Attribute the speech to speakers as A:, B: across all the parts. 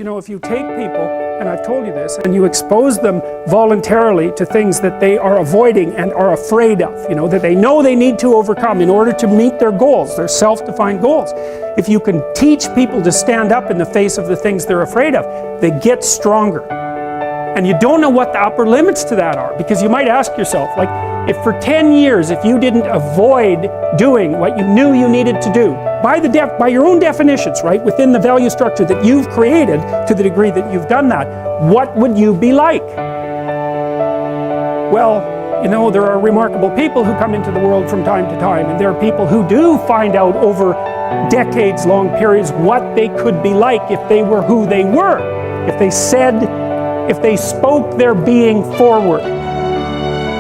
A: you know, if you take people, and I've told you this, and you expose them voluntarily to things that they are avoiding and are afraid of, you know, that they know they need to overcome in order to meet their goals, their self-defined goals. If you can teach people to stand up in the face of the things they're afraid of, they get stronger. And you don't know what the upper limits to that are, because you might ask yourself, like, if for 10 years, if you didn't avoid doing what you knew you needed to do, by your own definitions, right, within the value structure that you've created to the degree that you've done that, what would you be like? Well, you know, there are remarkable people who come into the world from time to time, and there are people who do find out over decades-long periods what they could be like if they were who they were, if they spoke their being forward.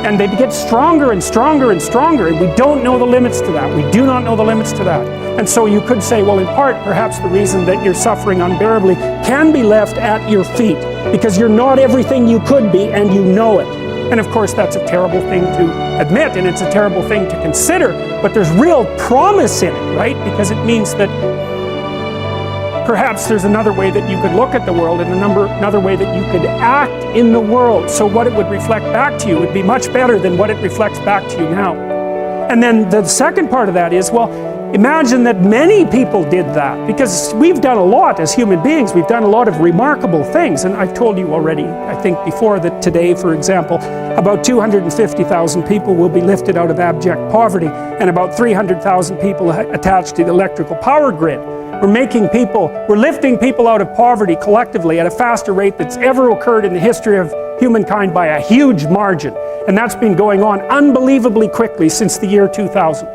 A: And they get stronger and stronger and stronger, and we don't know the limits to that. We do not know the limits to that. And so you could say, well, in part, perhaps the reason that you're suffering unbearably can be left at your feet, because you're not everything you could be, and you know it. And of course, that's a terrible thing to admit, and it's a terrible thing to consider, but there's real promise in it, right? Because it means that perhaps there's another way that you could look at the world, and another way that you could act in the world, so what it would reflect back to you would be much better than what it reflects back to you now. And then the second part of that is, well, imagine that many people did that, because we've done a lot as human beings. We've done a lot of remarkable things, and I've told you already, I think before, that today, for example, about 250,000 people will be lifted out of abject poverty, and about 300,000 people attached to the electrical power grid. We're lifting people out of poverty collectively at a faster rate that's ever occurred in the history of humankind by a huge margin. And that's been going on unbelievably quickly since the year 2000.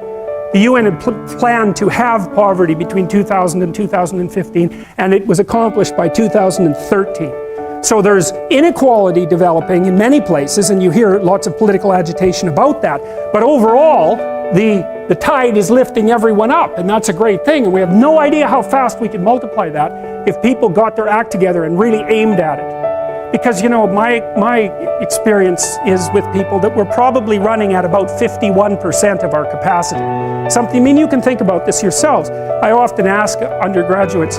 A: The UN had planned to have poverty between 2000 and 2015, and it was accomplished by 2013. So there's inequality developing in many places, and you hear lots of political agitation about that. But overall, the tide is lifting everyone up, and that's a great thing, and we have no idea how fast we can multiply that if people got their act together and really aimed at it. Because, you know, my experience is with people that we're probably running at about 51% of our capacity. I mean, you can think about this yourselves. I often ask undergraduates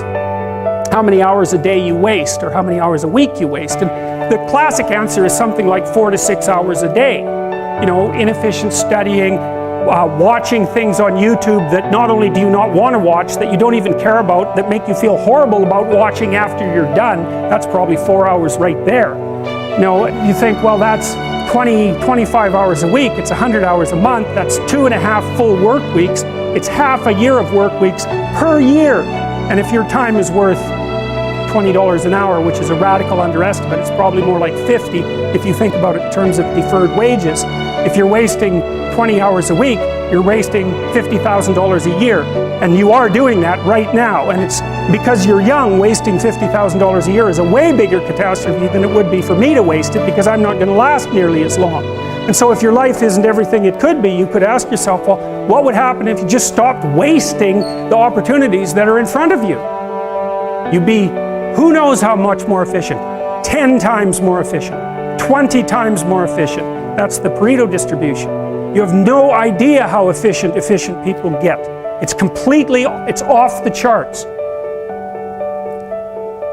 A: how many hours a day you waste, or how many hours a week you waste, and the classic answer is something like 4 to 6 hours a day. You know, inefficient studying, watching things on YouTube that not only do you not want to watch, that you don't even care about, that make you feel horrible about watching after you're done. That's probably 4 hours right there. You know, you think, well, that's 25 hours a week, it's 100 hours a month, that's 2.5 full work weeks, it's half a year of work weeks per year. And if your time is worth $20 an hour, which is a radical underestimate, it's probably more like 50 if you think about it in terms of deferred wages. If you're wasting 20 hours a week, you're wasting $50,000 a year. And you are doing that right now. And it's because you're young, wasting $50,000 a year is a way bigger catastrophe than it would be for me to waste it, because I'm not going to last nearly as long. And so if your life isn't everything it could be, you could ask yourself, well, what would happen if you just stopped wasting the opportunities that are in front of you? You'd be who knows how much more efficient. 10 times more efficient. 20 times more efficient. That's the Pareto distribution. You have no idea how efficient people get. It's off the charts.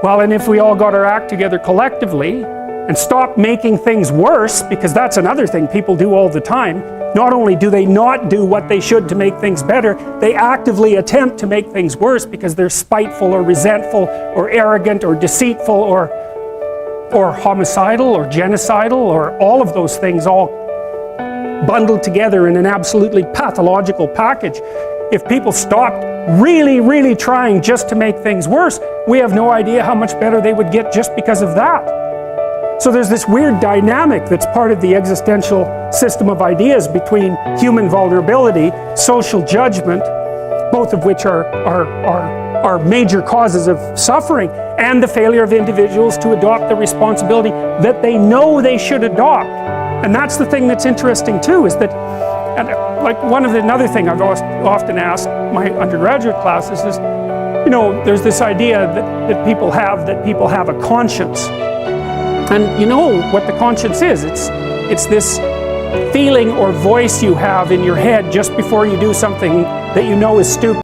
A: Well, and if we all got our act together collectively and stopped making things worse, because that's another thing people do all the time, not only do they not do what they should to make things better, they actively attempt to make things worse because they're spiteful or resentful or arrogant or deceitful or homicidal or genocidal, or all of those things all bundled together in an absolutely pathological package. If people stopped really, really trying just to make things worse, we have no idea how much better they would get just because of that. So there's this weird dynamic that's part of the existential system of ideas between human vulnerability, social judgment, both of which are major causes of suffering, and the failure of individuals to adopt the responsibility that they know they should adopt. And that's the thing that's interesting too, is that, and like another thing I've often asked my undergraduate classes is, you know, there's this idea that people have a conscience. And you know what the conscience is. It's this feeling or voice you have in your head just before you do something that you know is stupid.